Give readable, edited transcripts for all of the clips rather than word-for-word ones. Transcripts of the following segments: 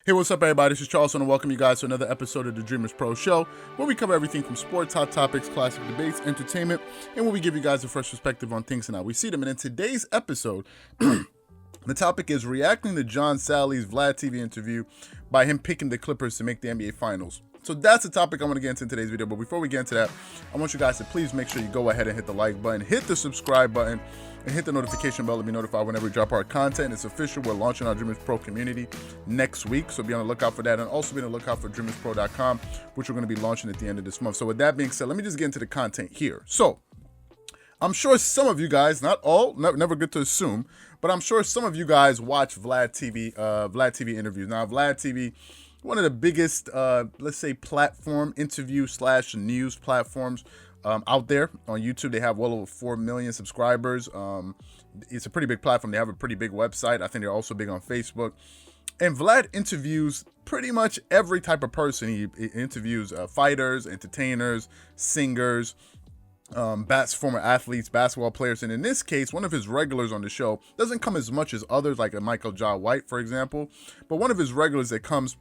Hey, what's up, everybody? This is Charles, and I welcome you guys to another episode of the Dreamerspro Show, where we cover everything from sports, hot topics, classic debates, entertainment, and where we give you guys a fresh perspective on things and how we see them. And in today's episode, the topic is reacting to John Salley's Vladtv interview by him picking the Clippers to make the NBA Finals. So that's the topic I want to get into in today's video. But before we get into that, I want you guys to please make sure you go ahead and hit the like button, hit the subscribe button, and hit the notification bell to be notified whenever we drop our content. It's official. We're launching our Dreamerspro community next week, so be on the lookout for that. And also be on the lookout for Dreamerspro.com, which we're going to be launching at the end of this month. So with that being said, let me just get into the content here. So I'm sure some of you guys, not all, never good to assume, but I'm sure some of you guys watch Vladtv interviews. Now, Vladtv, one of the biggest, let's say, platform interview / news platforms out there on YouTube. They have well over 4 million subscribers. It's a pretty big platform. They have a pretty big website. I think they're also big on Facebook. And Vlad interviews pretty much every type of person. He interviews fighters, entertainers, singers, former athletes, basketball players. And in this case, one of his regulars on the show doesn't come as much as others, like a Michael Jai White, for example. But one of his regulars that comes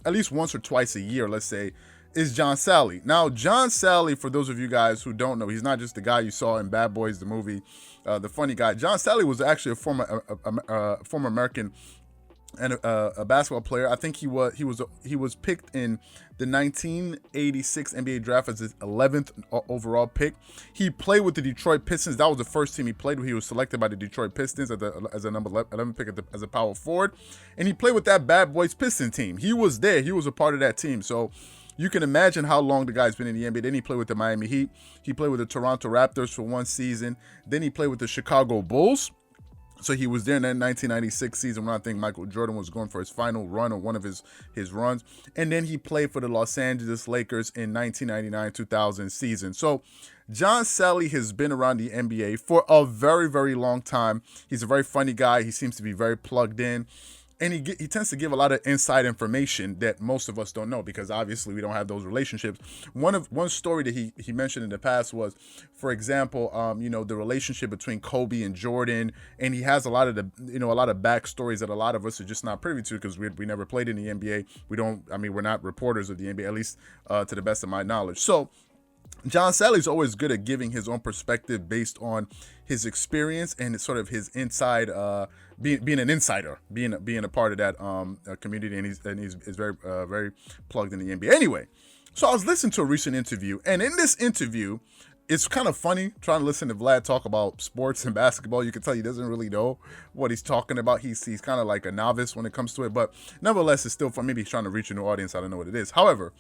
at least once or twice a year, let's say, is John Salley. Now, John Salley, for those of you guys who don't know, he's not just the guy you saw in Bad Boys, the movie, the funny guy. John Salley was actually a former American and a basketball player. I think he was picked in the 1986 NBA draft as his 11th overall pick. He played with the Detroit Pistons. That was the first team he played with. He was selected by the Detroit Pistons as a number 11 pick as a power forward, and he played with that Bad Boys Piston team. He was there. He was a part of that team. So you can imagine how long the guy's been in the NBA. Then he played with the Miami Heat. He played with the Toronto Raptors for one season. Then he played with the Chicago Bulls. So he was there in that 1996 season when I think Michael Jordan was going for his final run or one of his runs. And then he played for the Los Angeles Lakers in 1999-2000 season. So John Salley has been around the NBA for a very, very long time. He's a very funny guy. He seems to be very plugged in. And he tends to give a lot of inside information that most of us don't know, because obviously we don't have those relationships. One story that he mentioned in the past was, for example, the relationship between Kobe and Jordan, and he has a lot of backstories that a lot of us are just not privy to because we never played in the NBA. We're not reporters of the NBA, at least to the best of my knowledge. So John Salley's always good at giving his own perspective based on his experience and sort of his inside, being an insider, being a part of that community, and he's very very plugged in the NBA. Anyway, so I was listening to a recent interview, and in this interview, it's kind of funny trying to listen to Vlad talk about sports and basketball. You can tell he doesn't really know what he's talking about. He's kind of like a novice when it comes to it, but nevertheless, it's still fun. Maybe he's trying to reach a new audience. I don't know what it is. However,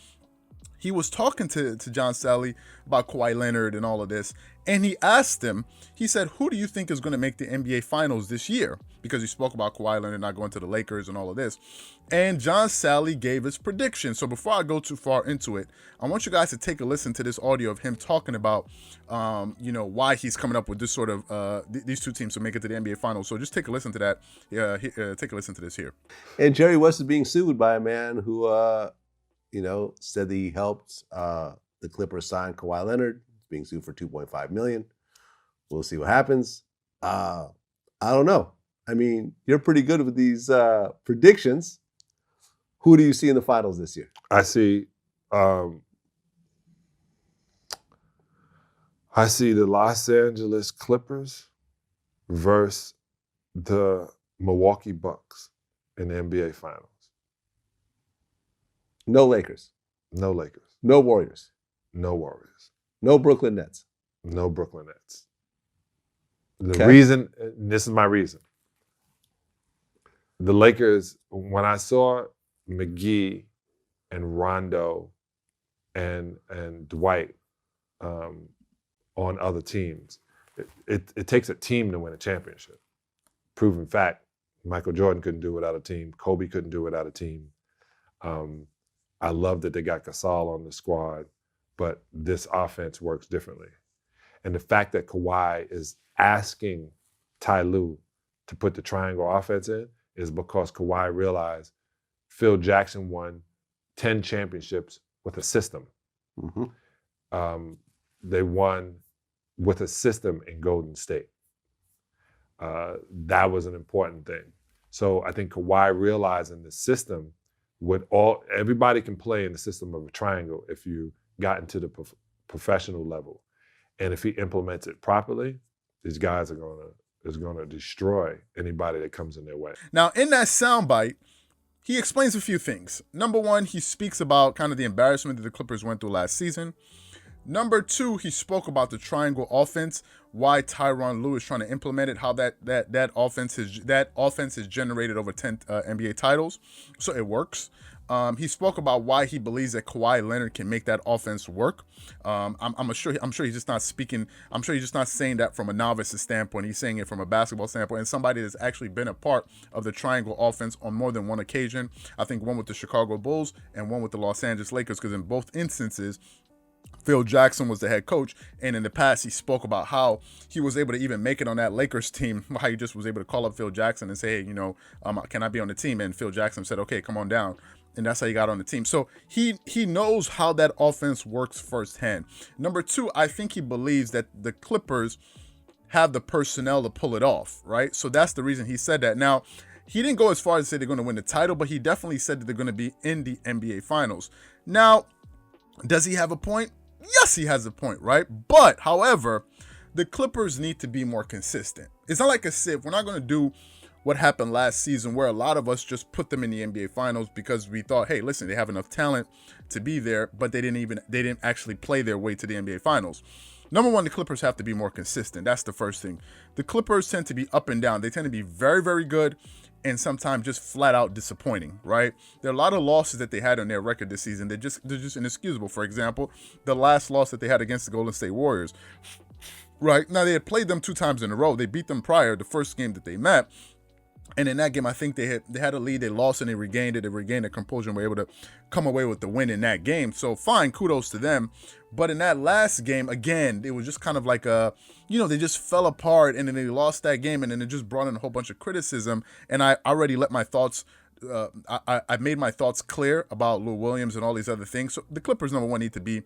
he was talking to John Salley about Kawhi Leonard and all of this, and he asked him, he said, who do you think is going to make the NBA Finals this year? Because he spoke about Kawhi Leonard not going to the Lakers and all of this. And John Salley gave his prediction. So before I go too far into it, I want you guys to take a listen to this audio of him talking about, why he's coming up with this sort of, these two teams to make it to the NBA Finals. So just take a listen to that. Take a listen to this here. And Jerry West is being sued by a man who, said that he helped the Clippers sign Kawhi Leonard. He's being sued for $2.5 million. We'll see what happens. I don't know. I mean, you're pretty good with these predictions. Who do you see in the finals this year? I see the Los Angeles Clippers versus the Milwaukee Bucks in the NBA Finals. No Lakers. No Lakers. No Warriors. No Warriors. No Brooklyn Nets. No Brooklyn Nets. The reason, this is my reason. The Lakers, when I saw McGee and Rondo and Dwight on other teams, it takes a team to win a championship. Proven fact, Michael Jordan couldn't do it without a team. Kobe couldn't do it without a team. I love that they got Gasol on the squad, but this offense works differently. And the fact that Kawhi is asking Ty Lue to put the triangle offense in is because Kawhi realized Phil Jackson won 10 championships with a system. Mm-hmm. They won with a system in Golden State. That was an important thing. So I think Kawhi realizing the system everybody can play in the system of a triangle if you got into the professional level. And if he implements it properly, these guys are gonna destroy anybody that comes in their way. Now, in that soundbite, he explains a few things. Number one, he speaks about kind of the embarrassment that the Clippers went through last season. Number two, he spoke about the triangle offense, why Tyronn Lue is trying to implement it, how that offense has generated over 10 NBA titles, so it works. He spoke about why he believes that Kawhi Leonard can make that offense work. I'm sure he's just not speaking. I'm sure he's just not saying that from a novice's standpoint. He's saying it from a basketball standpoint, and somebody that's actually been a part of the triangle offense on more than one occasion. I think one with the Chicago Bulls and one with the Los Angeles Lakers, because in both instances, Phil Jackson was the head coach, and in the past he spoke about how he was able to even make it on that Lakers team, how he just was able to call up Phil Jackson and say, hey, can I be on the team? And Phil Jackson said, okay, come on down. And that's how he got on the team. So he knows how that offense works firsthand. Number two, I think he believes that the Clippers have the personnel to pull it off, right? So that's the reason he said that. Now, he didn't go as far as to say they're going to win the title, but he definitely said that they're going to be in the NBA Finals. Now, does he have a point? Yes, he has a point, right? But, however, the Clippers need to be more consistent. It's not like a sieve. We're not going to do what happened last season where a lot of us just put them in the NBA Finals because we thought, hey, listen, they have enough talent to be there, but they didn't actually play their way to the NBA Finals. Number one, the Clippers have to be more consistent. That's the first thing. The Clippers tend to be up and down. They tend to be very, very good and sometimes just flat out disappointing, right? There are a lot of losses that they had on their record this season. They're just inexcusable. For example, the last loss that they had against the Golden State Warriors, right? Now, they had played them 2 times in a row. They beat them prior, the first game that they met. And in that game, I think they had a lead. They lost and they regained it. They regained their composure and were able to come away with the win in that game. So fine, kudos to them. But in that last game, again, it was just kind of like they just fell apart and then they lost that game and then it just brought in a whole bunch of criticism. And I already let my thoughts, I made my thoughts clear about Lou Williams and all these other things. So the Clippers, number one, need to be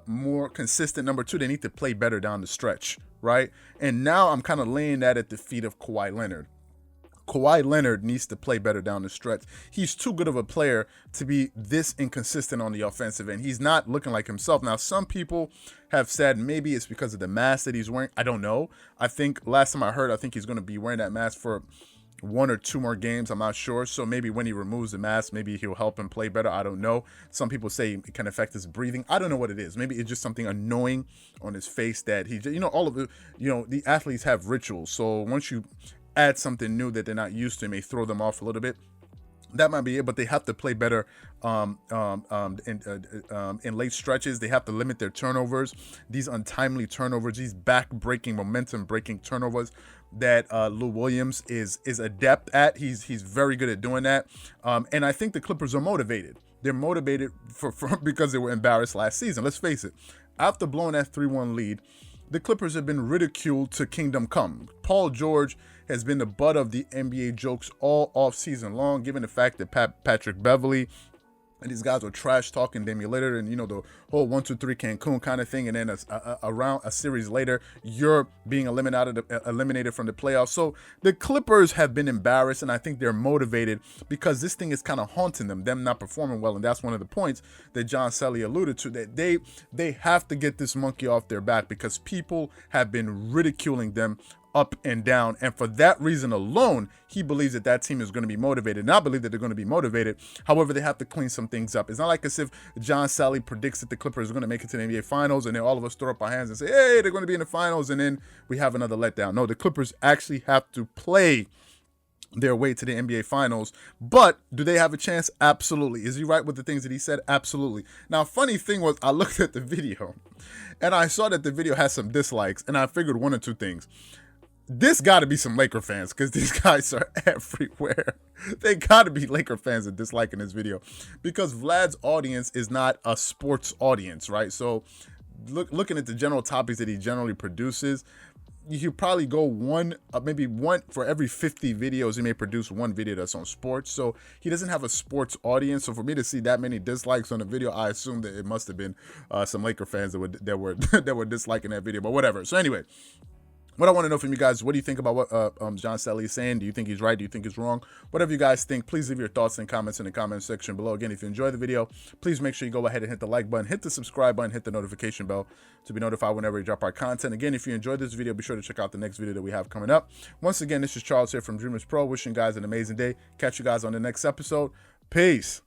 more consistent. Number two, they need to play better down the stretch, right? And now I'm kind of laying that at the feet of Kawhi Leonard. Kawhi Leonard needs to play better down the stretch. He's too good of a player to be this inconsistent on the offensive end. He's not looking like himself. Now, some people have said maybe it's because of the mask that he's wearing. I don't know. I think last time I heard, I think he's going to be wearing that mask for 1 or 2 more games. I'm not sure. So maybe when he removes the mask, maybe he'll help him play better. I don't know. Some people say it can affect his breathing. I don't know what it is. Maybe it's just something annoying on his face that he, all of it, the athletes have rituals. So once you add something new that they're not used to, may throw them off a little bit. That might be it, but they have to play better in late stretches. They have to limit their turnovers, these untimely turnovers, these back-breaking, momentum-breaking turnovers that Lou Williams is adept at. He's very good at doing that, and I think the Clippers are motivated. They're motivated because they were embarrassed last season. Let's face it. After blowing that 3-1 lead, the Clippers have been ridiculed to kingdom come. Paul George has been the butt of the NBA jokes all off season long, given the fact that Patrick Beverley and these guys were trash talking Damian Lillard and the whole 1, 2, 3 Cancun kind of thing, and then around a series later, you're being eliminated from the playoffs. So the Clippers have been embarrassed, and I think they're motivated because this thing is kind of haunting them not performing well, and that's one of the points that John Salley alluded to, that they have to get this monkey off their back because people have been ridiculing them up and down, and for that reason alone, he believes that team is going to be motivated. And I believe that they're going to be motivated. However, they have to clean some things up. It's not like as if John Salley predicts that the Clippers are going to make it to the NBA Finals, and then all of us throw up our hands and say, hey, they're going to be in the Finals, and then we have another letdown. No, the Clippers actually have to play their way to the NBA Finals. But do they have a chance? Absolutely. Is he right with the things that he said? Absolutely. Now, funny thing was, I looked at the video, and I saw that the video has some dislikes, and I figured 1 or 2 things. This got to be some Laker fans because these guys are everywhere. They got to be Laker fans that disliking this video because Vlad's audience is not a sports audience, right? So looking at the general topics that he generally produces, you probably go maybe one for every 50 videos, he may produce 1 video that's on sports. So he doesn't have a sports audience. So for me to see that many dislikes on the video, I assume that it must have been some Laker fans that were disliking that video, but whatever. So anyway, What I want to know from you guys, what do you think about what John Salley is saying? Do you think he's right? Do you think he's wrong? Whatever you guys think, please leave your thoughts and comments in the comment section below. Again, if you enjoyed the video, please make sure you go ahead and hit the like button, hit the subscribe button, hit the notification bell to be notified whenever we drop our content. Again, if you enjoyed this video, be sure to check out the next video that we have coming up. Once again, this is Charles here from Dreamerspro, wishing you guys an amazing day. Catch you guys on the next episode. Peace.